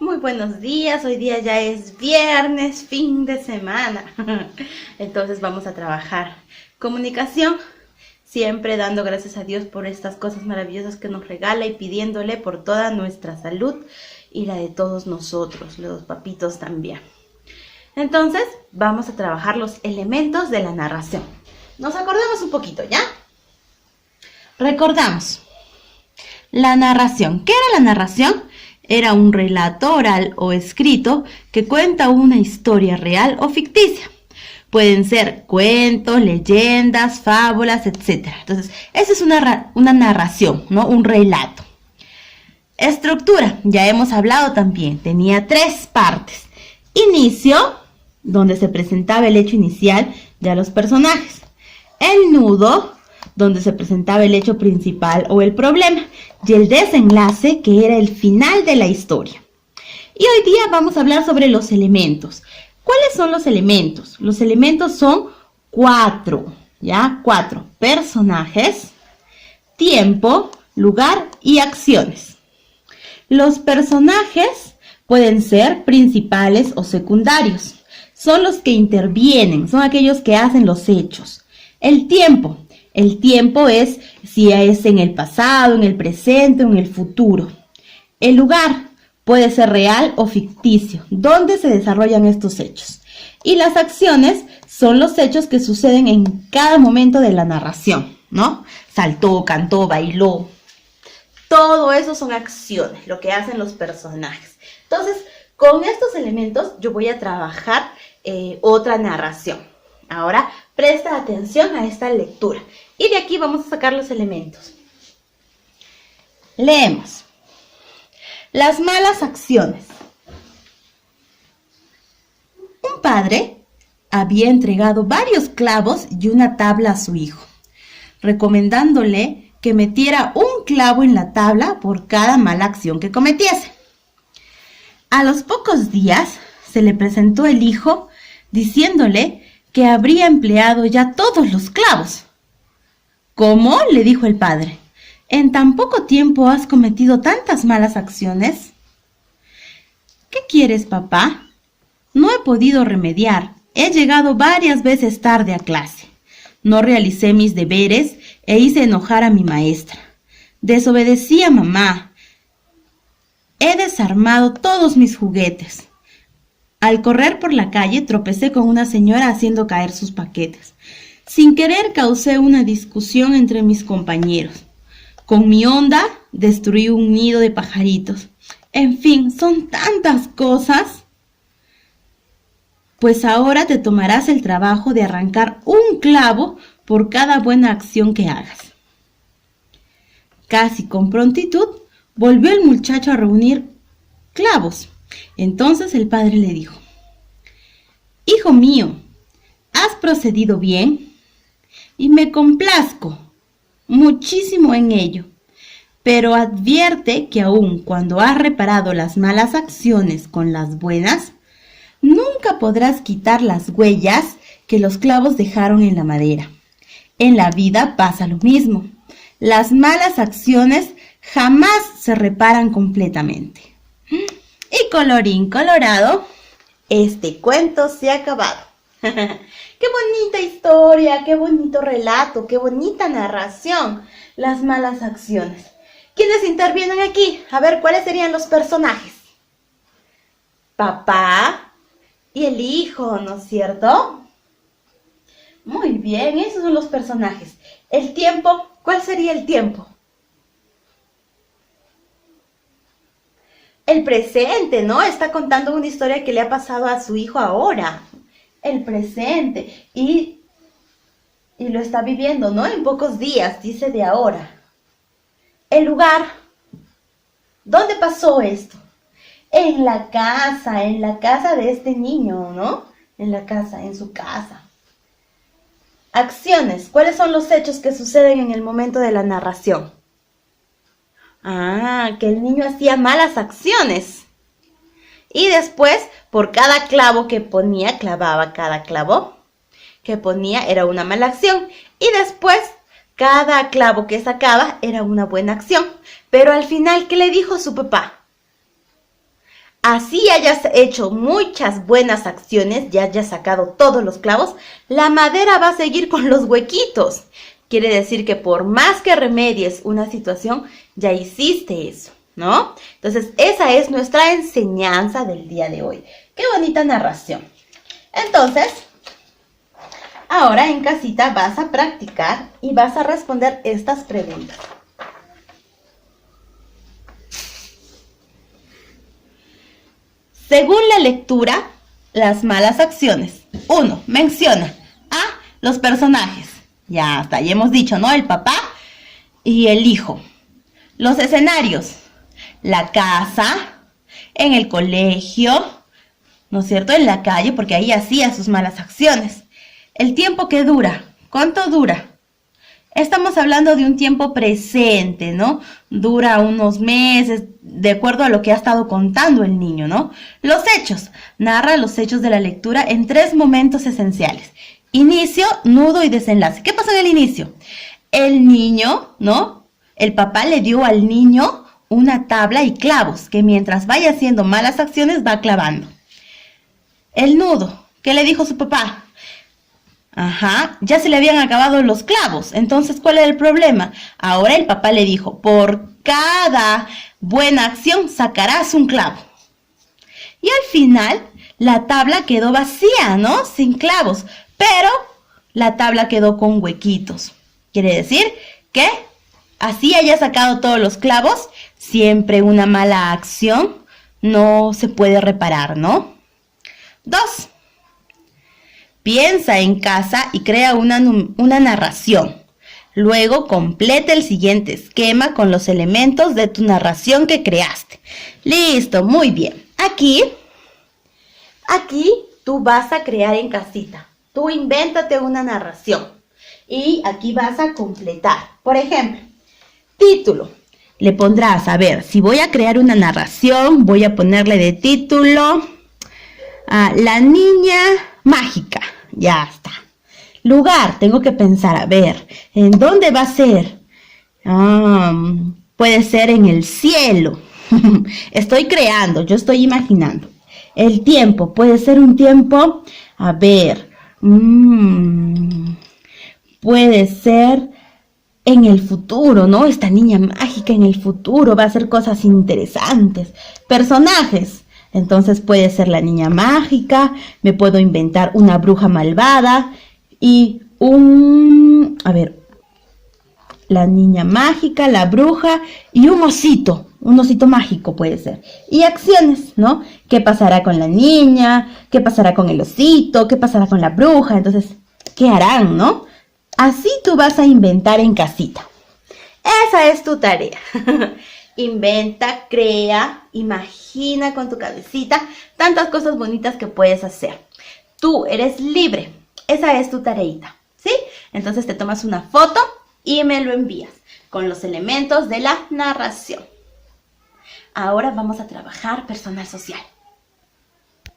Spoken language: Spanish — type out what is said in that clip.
Muy buenos días, hoy día ya es viernes, fin de semana. Entonces vamos a trabajar comunicación, siempre dando gracias a Dios por estas cosas maravillosas que nos regala y pidiéndole por toda nuestra salud y la de todos nosotros, los papitos también. Entonces vamos a trabajar los elementos de la narración. Nos acordamos un poquito, ¿ya? Recordamos. La narración. ¿Qué era la narración? Era un relato oral o escrito que cuenta una historia real o ficticia. Pueden ser cuentos, leyendas, fábulas, etc. Entonces, esa es una narración, ¿no? Un relato. Estructura, ya hemos hablado también. Tenía 3 partes. Inicio, donde se presentaba el hecho inicial de los personajes. El nudo, donde se presentaba el hecho principal o el problema, y el desenlace, que era el final de la historia. Y hoy día vamos a hablar sobre los elementos. ¿Cuáles son los elementos? Los elementos son 4, ¿ya? 4 personajes, tiempo, lugar y acciones. Los personajes pueden ser principales o secundarios. Son los que intervienen, son aquellos que hacen los hechos. El tiempo es si es en el pasado, en el presente o en el futuro. El lugar puede ser real o ficticio, donde se desarrollan estos hechos. Y las acciones son los hechos que suceden en cada momento de la narración, ¿no? Saltó, cantó, bailó. Todo eso son acciones, lo que hacen los personajes. Entonces, con estos elementos yo voy a trabajar otra narración. Ahora, presta atención a esta lectura. Y de aquí vamos a sacar los elementos. Leemos. Las malas acciones. Un padre había entregado varios clavos y una tabla a su hijo, recomendándole que metiera un clavo en la tabla por cada mala acción que cometiese. A los pocos días se le presentó el hijo diciéndole que habría empleado ya todos los clavos. ¿Cómo?, le dijo el padre. ¿En tan poco tiempo has cometido tantas malas acciones? ¿Qué quieres, papá? No he podido remediar. He llegado varias veces tarde a clase. No realicé mis deberes e hice enojar a mi maestra. Desobedecí a mamá. He desarmado todos mis juguetes. Al correr por la calle tropecé con una señora haciendo caer sus paquetes. Sin querer causé una discusión entre mis compañeros. Con mi honda destruí un nido de pajaritos. En fin, son tantas cosas. Pues ahora te tomarás el trabajo de arrancar un clavo por cada buena acción que hagas. Casi con prontitud volvió el muchacho a reunir clavos. Entonces el padre le dijo: Hijo mío, ¿has procedido bien? Y me complazco muchísimo en ello, pero advierte que aun cuando has reparado las malas acciones con las buenas, nunca podrás quitar las huellas que los clavos dejaron en la madera. En la vida pasa lo mismo. Las malas acciones jamás se reparan completamente. Y colorín colorado, este cuento se ha acabado. ¡Qué bonita historia! ¡Qué bonito relato! ¡Qué bonita narración! Las malas acciones. ¿Quiénes intervienen aquí? A ver, ¿cuáles serían los personajes? Papá y el hijo, ¿no es cierto? Muy bien, esos son los personajes. El tiempo, ¿cuál sería el tiempo? El presente, ¿no? Está contando una historia que le ha pasado a su hijo ahora. El presente. Y lo está viviendo, ¿no? En pocos días, dice de ahora. El lugar. ¿Dónde pasó esto? En la casa de este niño, ¿no? En la casa, en su casa. Acciones. ¿Cuáles son los hechos que suceden en el momento de la narración? Ah, que el niño hacía malas acciones. Y después, por cada clavo que ponía, clavaba cada clavo que ponía, era una mala acción. Y después, cada clavo que sacaba era una buena acción. Pero al final, ¿qué le dijo su papá? así hayas hecho muchas buenas acciones, ya hayas sacado todos los clavos, la madera va a seguir con los huequitos. Quiere decir que por más que remedies una situación, ya hiciste eso, ¿no? Entonces, esa es nuestra enseñanza del día de hoy. ¡Qué bonita narración! Entonces, ahora en casita vas a practicar y vas a responder estas preguntas. Según la lectura, las malas acciones. 1. Menciona a los personajes. Ya hasta ahí hemos dicho, ¿no? El papá y el hijo. Los escenarios. La casa, en el colegio, ¿no es cierto? En la calle, porque ahí hacía sus malas acciones. El tiempo que dura. ¿Cuánto dura? Estamos hablando de un tiempo presente, ¿no? Dura unos meses, de acuerdo a lo que ha estado contando el niño, ¿no? Los hechos. Narra los hechos de la lectura en 3 momentos esenciales. Inicio, nudo y desenlace. ¿Qué pasó en el inicio? El niño, ¿no? El papá le dio al niño una tabla y clavos, que mientras vaya haciendo malas acciones va clavando. El nudo. ¿Qué le dijo su papá? Ajá, ya se le habían acabado los clavos. Entonces, ¿cuál era el problema? Ahora el papá le dijo, por cada buena acción sacarás un clavo. Y al final, la tabla quedó vacía, ¿no? Sin clavos, pero la tabla quedó con huequitos. Quiere decir que así haya sacado todos los clavos, siempre una mala acción no se puede reparar, ¿no? 2. Piensa en casa y crea una narración. Luego completa el siguiente esquema con los elementos de tu narración que creaste. Listo, muy bien. Aquí tú vas a crear en casita. Tú invéntate una narración. Y aquí vas a completar. Por ejemplo, título. Le pondrás, a ver, si voy a crear una narración, voy a ponerle de título La niña mágica. Ya está. Lugar, tengo que pensar, a ver, ¿en dónde va a ser? Puede ser en el cielo. Estoy creando, yo estoy imaginando. El tiempo, puede ser un tiempo, a ver, puede ser en el futuro, ¿no? Esta niña mágica en el futuro va a hacer cosas interesantes. Personajes. Entonces puede ser la niña mágica, me puedo inventar una bruja malvada y la niña mágica, la bruja y un osito mágico puede ser. Y acciones, ¿no? ¿Qué pasará con la niña? ¿Qué pasará con el osito? ¿Qué pasará con la bruja? Entonces, ¿qué harán, no? Así tú vas a inventar en casita. Esa es tu tarea. Inventa, crea, imagina con tu cabecita tantas cosas bonitas que puedes hacer. Tú eres libre. Esa es tu tareita, ¿sí? Entonces te tomas una foto y me lo envías con los elementos de la narración. Ahora vamos a trabajar personal social.